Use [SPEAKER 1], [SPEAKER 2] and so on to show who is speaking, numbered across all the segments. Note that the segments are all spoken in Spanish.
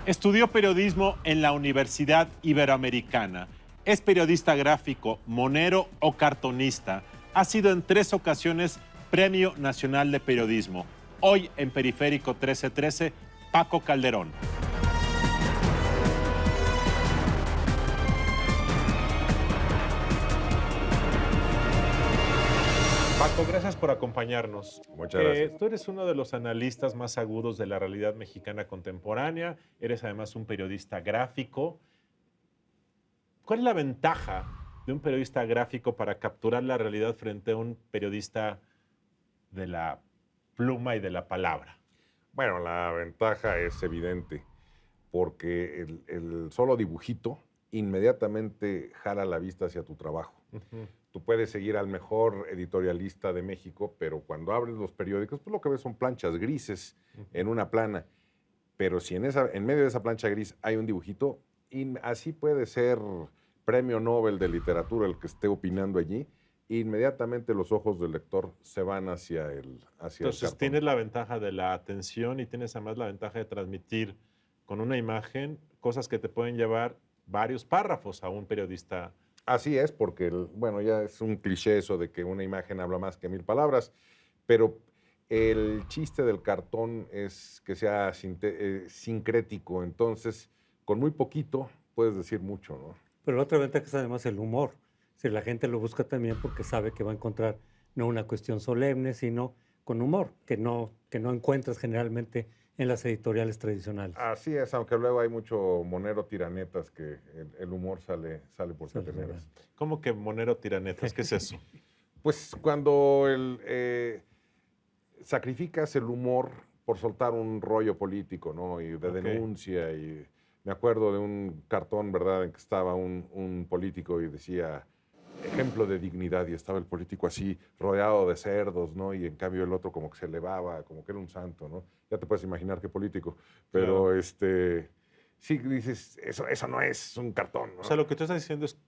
[SPEAKER 1] Estudió periodismo en la Universidad Iberoamericana. Es periodista gráfico, monero o cartonista. Ha sido en 3 ocasiones Premio Nacional de Periodismo. Hoy en Periférico 1313, Paco Calderón. Paco, gracias por acompañarnos.
[SPEAKER 2] Muchas gracias.
[SPEAKER 1] Tú eres uno de los analistas más agudos de la realidad mexicana contemporánea. Eres además un periodista gráfico. ¿Cuál es la ventaja de un periodista gráfico para capturar la realidad frente a un periodista de la pluma y de la palabra?
[SPEAKER 2] Bueno, la ventaja es evidente, porque el solo dibujito inmediatamente jala la vista hacia tu trabajo. Tú puedes seguir al mejor editorialista de México, pero cuando abres los periódicos, pues lo que ves son planchas grises en una plana. Pero si en medio de esa plancha gris hay un dibujito, y así puede ser premio Nobel de literatura el que esté opinando allí, inmediatamente los ojos del lector se van hacia el
[SPEAKER 1] Entonces
[SPEAKER 2] cartón.
[SPEAKER 1] tienes la ventaja de la atención y tienes además la ventaja de transmitir con una imagen cosas que te pueden llevar varios párrafos a un periodista.
[SPEAKER 2] Así es, porque, bueno, ya es un cliché eso de que una imagen habla más que 1000 palabras, pero el chiste del cartón es que sea sincrético, entonces con muy poquito puedes decir mucho, ¿no?
[SPEAKER 3] Pero la otra ventaja es además el humor. Si la gente lo busca también porque sabe que va a encontrar no una cuestión solemne, sino con humor, que no encuentras generalmente en las editoriales tradicionales.
[SPEAKER 2] Así es, aunque luego hay mucho monero tiranetas que el humor sale por cateneras.
[SPEAKER 1] ¿Cómo que monero tiranetas? ¿Qué es eso?
[SPEAKER 2] Pues cuando sacrificas el humor por soltar un rollo político, ¿no? Y de denuncia. Y me acuerdo de un cartón, ¿verdad?, en que estaba un político y decía ejemplo de dignidad, y estaba el político así rodeado de cerdos, ¿no? Y en cambio el otro como que se elevaba, como que era un santo, ¿no? Ya te puedes imaginar qué político. Pero
[SPEAKER 1] Claro.
[SPEAKER 2] sí dices, eso no es un cartón, ¿no?
[SPEAKER 1] O sea, lo que tú estás diciendo es,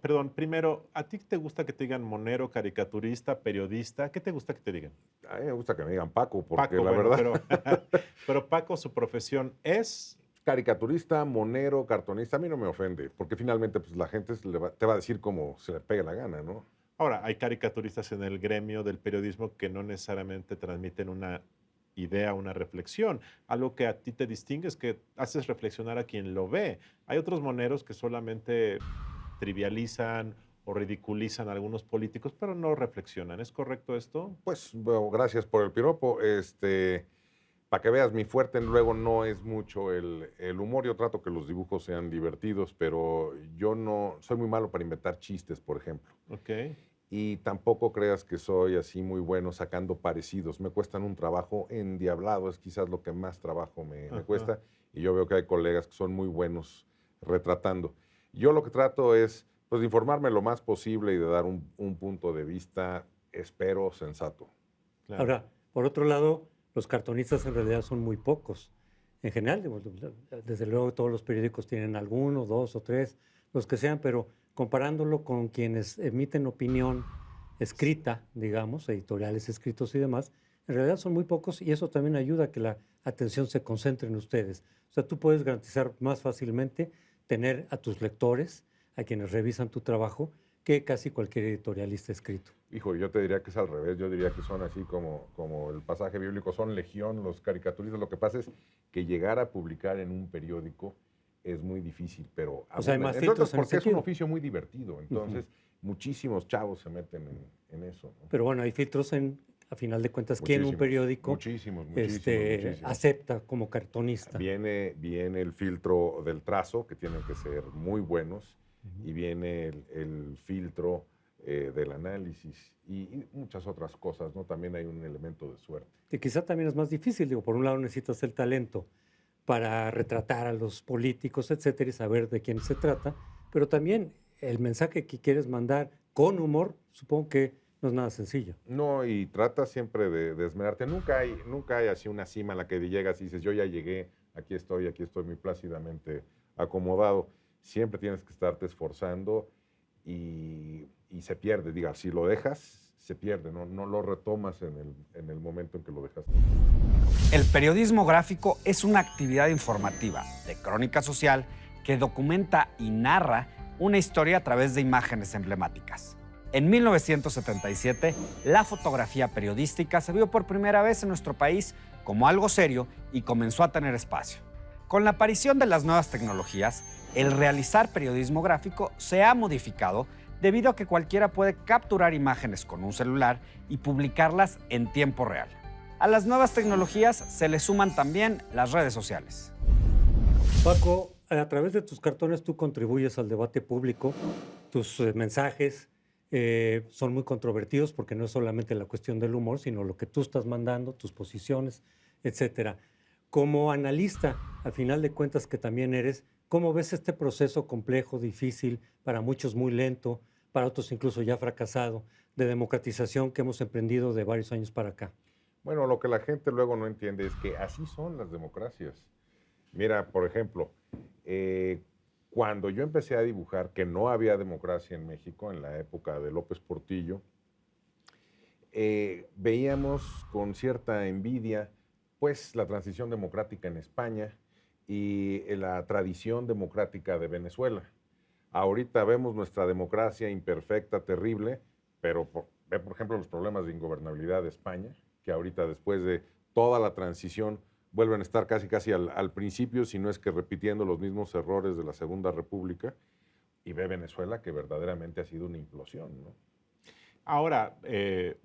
[SPEAKER 1] perdón, primero, ¿a ti te gusta que te digan monero, caricaturista, periodista? ¿Qué te gusta que te digan?
[SPEAKER 2] A mí me gusta que me digan Paco, porque
[SPEAKER 1] Paco,
[SPEAKER 2] la
[SPEAKER 1] bueno,
[SPEAKER 2] verdad...
[SPEAKER 1] pero Paco, su profesión es...
[SPEAKER 2] Caricaturista, monero, cartonista, a mí no me ofende, porque finalmente pues, la gente te va a decir como se le pegue la gana, ¿no?
[SPEAKER 1] Ahora, hay caricaturistas en el gremio del periodismo que no necesariamente transmiten una idea, una reflexión. Algo que a ti te distingue es que haces reflexionar a quien lo ve. Hay otros moneros que solamente trivializan o ridiculizan a algunos políticos, pero no reflexionan. ¿Es correcto esto?
[SPEAKER 2] Pues, bueno, gracias por el piropo. Para que veas, mi fuerte luego no es mucho el humor. Yo trato que los dibujos sean divertidos, pero yo no soy muy malo para inventar chistes, por ejemplo.
[SPEAKER 1] Ok.
[SPEAKER 2] Y tampoco creas que soy así muy bueno sacando parecidos. Me cuestan un trabajo endiablado, es quizás lo que más trabajo me cuesta. Y yo veo que hay colegas que son muy buenos retratando. Yo lo que trato es pues, de informarme lo más posible y de dar un punto de vista, espero, sensato.
[SPEAKER 1] Claro.
[SPEAKER 3] Ahora, por otro lado, los cartonistas en realidad son muy pocos. En general, desde luego todos los periódicos tienen alguno, 2 o 3, los que sean, pero comparándolo con quienes emiten opinión escrita, digamos, editoriales escritos y demás, en realidad son muy pocos y eso también ayuda a que la atención se concentre en ustedes. O sea, tú puedes garantizar más fácilmente tener a tus lectores, a quienes revisan tu trabajo, que casi cualquier editorialista escrito.
[SPEAKER 2] Hijo, yo te diría que es al revés. Yo diría que son así como el pasaje bíblico, son legión los caricaturistas. Lo que pasa es que llegar a publicar en un periódico es muy difícil, pero...
[SPEAKER 3] O sea, hay más
[SPEAKER 2] entonces,
[SPEAKER 3] filtros en
[SPEAKER 2] porque
[SPEAKER 3] ese
[SPEAKER 2] es un
[SPEAKER 3] sentido.
[SPEAKER 2] Oficio muy divertido. Entonces, muchísimos chavos se meten en eso, ¿no?
[SPEAKER 3] Pero bueno, hay filtros a final de cuentas, ¿quién un periódico
[SPEAKER 2] muchísimos.
[SPEAKER 3] acepta como cartonista?
[SPEAKER 2] Viene el filtro del trazo, que tienen que ser muy buenos, y viene el filtro del análisis y muchas otras cosas, ¿no? También hay un elemento de suerte.
[SPEAKER 3] Que quizá también es más difícil, digo, por un lado necesitas el talento para retratar a los políticos, etcétera, y saber de quién se trata, pero también el mensaje que quieres mandar con humor, supongo que no es nada sencillo.
[SPEAKER 2] No, y trata siempre de esmerarte. Nunca hay así una cima a la que llegas y dices, yo ya llegué, aquí estoy muy plácidamente acomodado. Siempre tienes que estarte esforzando y se pierde. Diga, si lo dejas, se pierde, no lo retomas en el momento en que lo dejaste.
[SPEAKER 4] El periodismo gráfico es una actividad informativa de crónica social que documenta y narra una historia a través de imágenes emblemáticas. En 1977, la fotografía periodística se vio por primera vez en nuestro país como algo serio y comenzó a tener espacio. Con la aparición de las nuevas tecnologías, el realizar periodismo gráfico se ha modificado debido a que cualquiera puede capturar imágenes con un celular y publicarlas en tiempo real. A las nuevas tecnologías se le suman también las redes sociales.
[SPEAKER 3] Paco, a través de tus cartones tú contribuyes al debate público, tus mensajes son muy controvertidos porque no es solamente la cuestión del humor, sino lo que tú estás mandando, tus posiciones, etcétera. Como analista, al final de cuentas que también eres, ¿cómo ves este proceso complejo, difícil, para muchos muy lento, para otros incluso ya fracasado, de democratización que hemos emprendido de varios años para acá?
[SPEAKER 2] Bueno, lo que la gente luego no entiende es que así son las democracias. Mira, por ejemplo, cuando yo empecé a dibujar que no había democracia en México, en la época de López Portillo, veíamos con cierta envidia pues la transición democrática en España y la tradición democrática de Venezuela. Ahorita vemos nuestra democracia imperfecta, terrible, pero ve por ejemplo los problemas de ingobernabilidad de España, que ahorita después de toda la transición vuelven a estar casi al principio, si no es que repitiendo los mismos errores de la Segunda República, y ve Venezuela que verdaderamente ha sido una implosión, ¿no?
[SPEAKER 1] Ahora,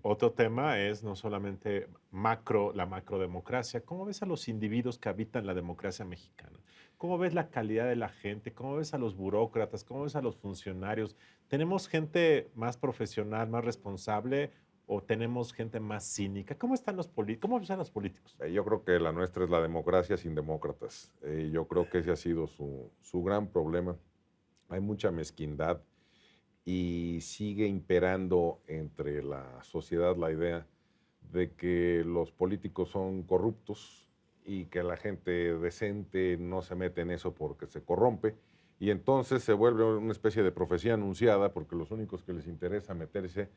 [SPEAKER 1] otro tema es no solamente la macrodemocracia. ¿Cómo ves a los individuos que habitan la democracia mexicana? ¿Cómo ves la calidad de la gente? ¿Cómo ves a los burócratas? ¿Cómo ves a los funcionarios? ¿Tenemos gente más profesional, más responsable o tenemos gente más cínica? ¿Cómo están cómo están los políticos?
[SPEAKER 2] Yo creo que la nuestra es la democracia sin demócratas. Yo creo que ese ha sido su gran problema. Hay mucha mezquindad y sigue imperando entre la sociedad la idea de que los políticos son corruptos y que la gente decente no se mete en eso porque se corrompe. Y entonces se vuelve una especie de profecía anunciada porque los únicos que les interesa meterse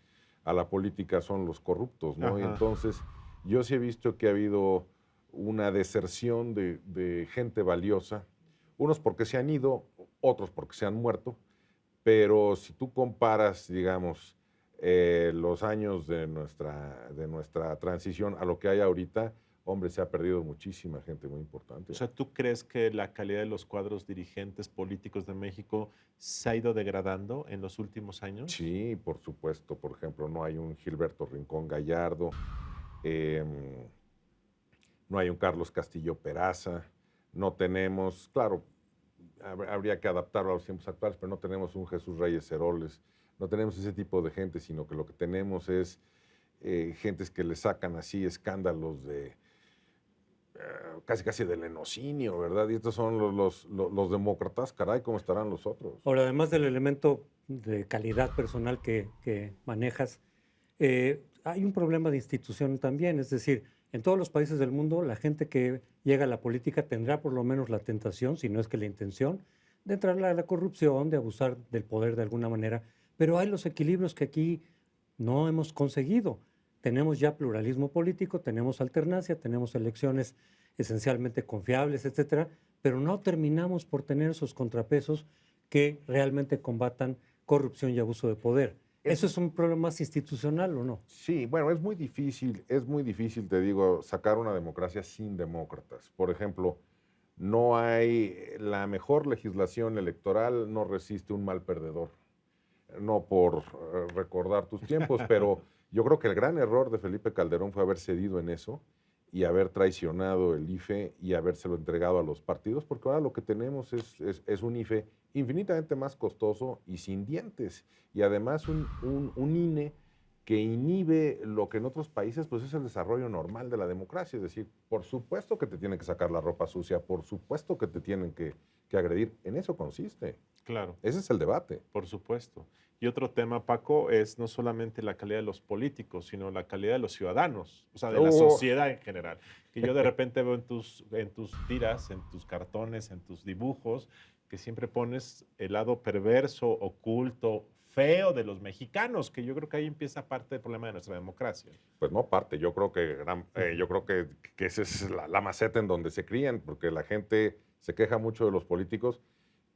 [SPEAKER 2] a la política son los corruptos, ¿no? Y entonces yo sí he visto que ha habido una deserción de gente valiosa, unos porque se han ido, otros porque se han muerto, pero si tú comparas, digamos, los años de nuestra transición a lo que hay ahorita, hombre, se ha perdido muchísima gente muy importante.
[SPEAKER 1] O sea, ¿tú crees que la calidad de los cuadros dirigentes políticos de México se ha ido degradando en los últimos años?
[SPEAKER 2] Sí, por supuesto. Por ejemplo, no hay un Gilberto Rincón Gallardo, no hay un Carlos Castillo Peraza, no tenemos, claro, habría que adaptarlo a los tiempos actuales, pero no tenemos un Jesús Reyes Heroles, no tenemos ese tipo de gente, sino que lo que tenemos es gentes que le sacan así escándalos de casi del lenocinio, ¿verdad? Y estos son los demócratas, caray, ¿cómo estarán los otros?
[SPEAKER 3] Ahora, además del elemento de calidad personal que manejas, hay un problema de institución también, es decir, en todos los países del mundo, la gente que llega a la política tendrá por lo menos la tentación, si no es que la intención, de entrar a la corrupción, de abusar del poder de alguna manera, pero hay los equilibrios que aquí no hemos conseguido. Tenemos ya pluralismo político, tenemos alternancia, tenemos elecciones esencialmente confiables, etcétera, pero no terminamos por tener esos contrapesos que realmente combatan corrupción y abuso de poder. ¿Eso es un problema más institucional o no?
[SPEAKER 2] Sí, bueno, es muy difícil, te digo, sacar una democracia sin demócratas. Por ejemplo, no hay, la mejor legislación electoral no resiste un mal perdedor. No por recordar tus tiempos, pero yo creo que el gran error de Felipe Calderón fue haber cedido en eso y haber traicionado el IFE y habérselo entregado a los partidos, porque ahora lo que tenemos es un IFE infinitamente más costoso y sin dientes, y además un INE que inhibe lo que en otros países pues es el desarrollo normal de la democracia, es decir, por supuesto que te tienen que sacar la ropa sucia, por supuesto que te tienen que agredir, en eso consiste.
[SPEAKER 1] Claro.
[SPEAKER 2] Ese es el debate.
[SPEAKER 1] Por supuesto. Y otro tema, Paco, es no solamente la calidad de los políticos, sino la calidad de los ciudadanos, o sea, de la sociedad en general. Que yo de repente veo en tus tiras, en tus cartones, en tus dibujos, que siempre pones el lado perverso, oculto, feo de los mexicanos, que yo creo que ahí empieza parte del problema de nuestra democracia.
[SPEAKER 2] Pues no parte, yo creo que esa es la maceta en donde se crían, porque la gente se queja mucho de los políticos,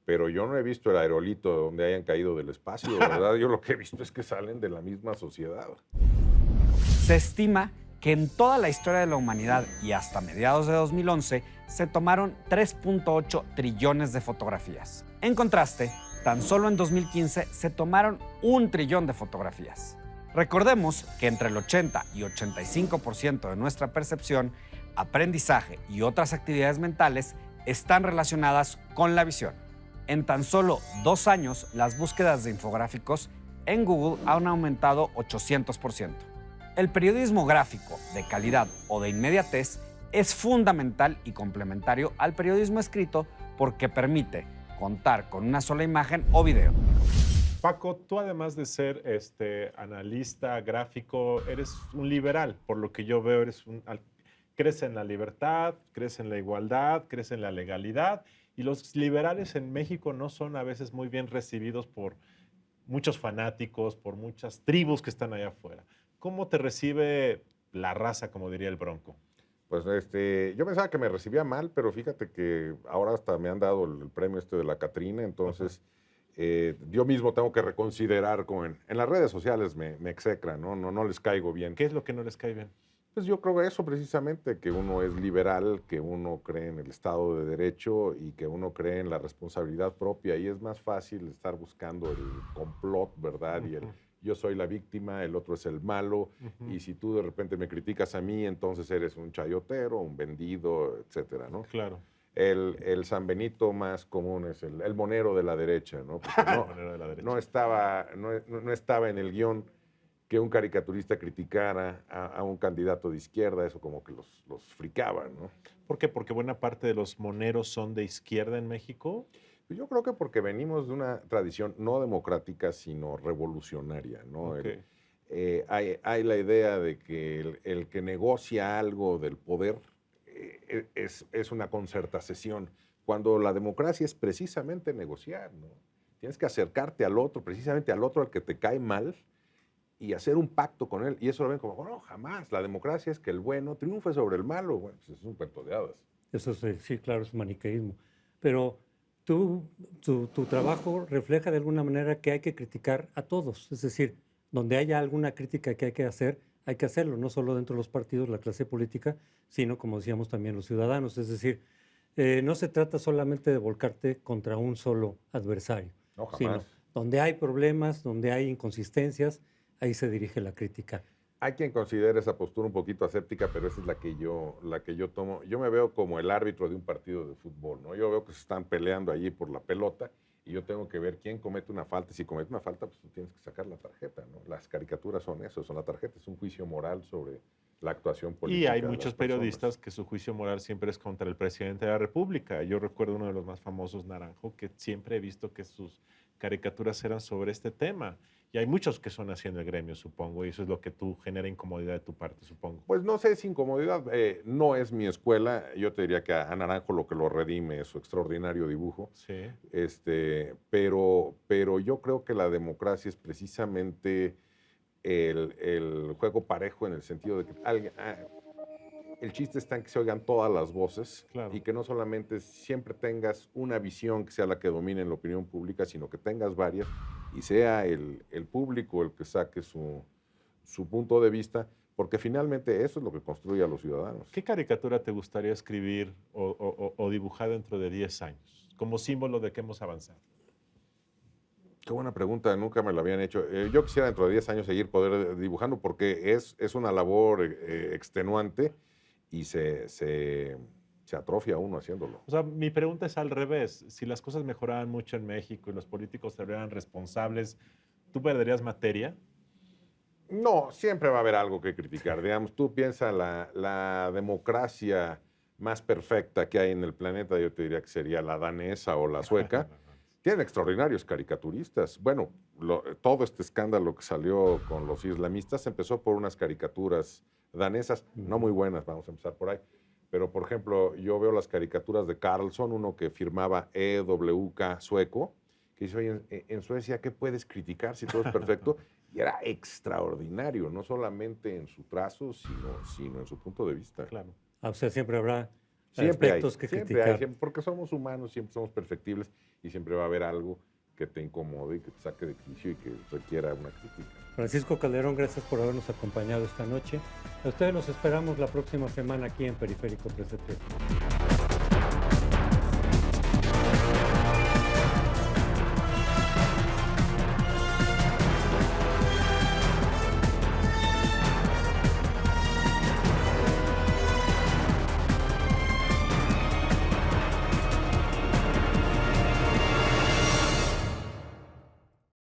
[SPEAKER 2] pero yo no he visto el aerolito donde hayan caído del espacio, ¿verdad? Yo lo que he visto es que salen de la misma sociedad.
[SPEAKER 4] Se estima que en toda la historia de la humanidad y hasta mediados de 2011 se tomaron 3.8 trillones de fotografías. En contraste, tan solo en 2015 se tomaron 1 trillón de fotografías. Recordemos que entre el 80 y 85% de nuestra percepción, aprendizaje y otras actividades mentales están relacionadas con la visión. En tan solo 2 años, las búsquedas de infográficos en Google han aumentado 800%. El periodismo gráfico de calidad o de inmediatez es fundamental y complementario al periodismo escrito porque permite contar con una sola imagen o video.
[SPEAKER 1] Paco, tú además de ser analista gráfico, eres un liberal, por lo que yo veo, crees en la libertad, crees en la igualdad, crees en la legalidad, y los liberales en México no son a veces muy bien recibidos por muchos fanáticos, por muchas tribus que están allá afuera. ¿Cómo te recibe la raza, como diría el Bronco?
[SPEAKER 2] Pues yo pensaba que me recibía mal, pero fíjate que ahora hasta me han dado el premio de la Catrina, entonces yo mismo tengo que reconsiderar, como en las redes sociales me execran, no les caigo bien.
[SPEAKER 1] ¿Qué es lo que no les cae bien?
[SPEAKER 2] Pues yo creo eso precisamente, que uno es liberal, que uno cree en el Estado de Derecho y que uno cree en la responsabilidad propia, y es más fácil estar buscando el complot, ¿verdad? Y el yo soy la víctima, el otro es el malo, y si tú de repente me criticas a mí, entonces eres un chayotero, un vendido, etcétera, ¿no?
[SPEAKER 1] Claro.
[SPEAKER 2] El San Benito más común es el monero de la derecha, ¿no? Porque no estaba en el guión que un caricaturista criticara a un candidato de izquierda, eso como que los fricaba, ¿no?
[SPEAKER 1] ¿Por qué? ¿Porque buena parte de los moneros son de izquierda en México?
[SPEAKER 2] Yo creo que porque venimos de una tradición no democrática, sino revolucionaria, ¿no?
[SPEAKER 1] Okay.
[SPEAKER 2] Hay la idea de que el que negocia algo del poder es una concertación, cuando la democracia es precisamente negociar, ¿no? Tienes que acercarte al otro, precisamente al otro al que te cae mal, y hacer un pacto con él. Y eso lo ven como, no, jamás. La democracia es que el bueno triunfe sobre el malo. Bueno, pues es un cuento de hadas.
[SPEAKER 3] Eso sí, claro, es maniqueísmo. Pero tu trabajo refleja de alguna manera que hay que criticar a todos. Es decir, donde haya alguna crítica que hay que hacerlo, no solo dentro de los partidos, la clase política, sino, como decíamos, también los ciudadanos. Es decir, no se trata solamente de volcarte contra un solo adversario,
[SPEAKER 2] no, jamás.
[SPEAKER 3] Sino donde hay problemas, donde hay inconsistencias, ahí se dirige la crítica.
[SPEAKER 2] Hay quien considera esa postura un poquito aséptica, pero esa es la que yo tomo. Yo me veo como el árbitro de un partido de fútbol, ¿no? Yo veo que se están peleando allí por la pelota y yo tengo que ver quién comete una falta. Si comete una falta, pues tú tienes que sacar la tarjeta, ¿no? Las caricaturas son eso, son la tarjeta, es un juicio moral sobre la actuación política.
[SPEAKER 1] Y hay muchos periodistas que su juicio moral siempre es contra el presidente de la República. Yo recuerdo uno de los más famosos, Naranjo, que siempre he visto que sus caricaturas eran sobre este tema. Y hay muchos que son así en el gremio, supongo, y eso es lo que tú genera incomodidad de tu parte, supongo.
[SPEAKER 2] Pues no sé si incomodidad, no es mi escuela. Yo te diría que a Naranjo lo que lo redime es su extraordinario dibujo.
[SPEAKER 1] Sí.
[SPEAKER 2] Pero yo creo que la democracia es precisamente el juego parejo, en el sentido de que el chiste está en que se oigan todas las voces,
[SPEAKER 1] claro,
[SPEAKER 2] y que no solamente siempre tengas una visión que sea la que domine en la opinión pública, sino que tengas varias y sea el público el que saque su punto de vista, porque finalmente eso es lo que construye a los ciudadanos.
[SPEAKER 1] ¿Qué caricatura te gustaría escribir o dibujar dentro de 10 años, como símbolo de que hemos avanzado?
[SPEAKER 2] Qué buena pregunta, nunca me la habían hecho. Yo quisiera dentro de 10 años seguir dibujando, porque es una labor extenuante y se atrofia uno haciéndolo.
[SPEAKER 1] O sea, mi pregunta es al revés. Si las cosas mejoraran mucho en México y los políticos se volvieran responsables, ¿tú perderías materia?
[SPEAKER 2] No, siempre va a haber algo que criticar. Digamos, tú piensas la democracia más perfecta que hay en el planeta, yo te diría que sería la danesa o la sueca. Tienen extraordinarios caricaturistas. Bueno, todo este escándalo que salió con los islamistas empezó por unas caricaturas danesas, no muy buenas, vamos a empezar por ahí. Pero, por ejemplo, yo veo las caricaturas de Carlson, uno que firmaba EWK sueco, que dice, oye, en Suecia, ¿qué puedes criticar si todo es perfecto? Y era extraordinario, no solamente en su trazo, sino en su punto de vista.
[SPEAKER 1] Claro.
[SPEAKER 3] O sea, siempre habrá
[SPEAKER 2] Siempre
[SPEAKER 3] aspectos que
[SPEAKER 2] siempre
[SPEAKER 3] criticar.
[SPEAKER 2] hay, porque somos humanos, siempre somos perfectibles y siempre va a haber algo que te incomode y que te saque de quicio y que requiera una crítica.
[SPEAKER 3] Francisco Calderón, gracias por habernos acompañado esta noche. A ustedes los esperamos la próxima semana aquí en Periférico 1330.